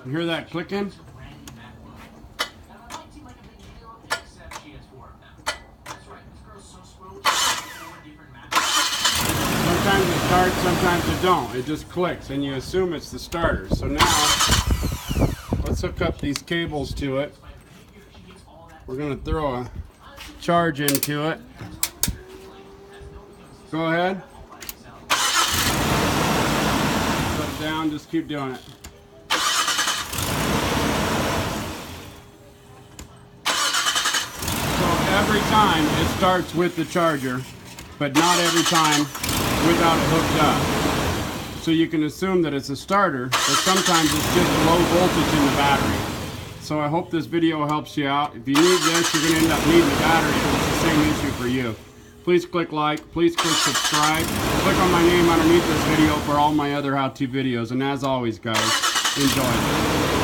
You hear that clicking? Sometimes it starts, sometimes it don't. It just clicks and you assume it's the starter. So now, let's hook up these cables to it. We're going to throw a charge into it. Go ahead. Put it down, just keep doing it. So every time it starts with the charger, but not every time without it hooked up. So you can assume that it's a starter, but sometimes it's just low voltage in the battery. So I hope this video helps you out. If you need this, you're going to end up needing the battery if it's the same issue for you. Please click like, please click subscribe. Click on my name underneath this video for all my other how-to videos. And as always, guys, enjoy.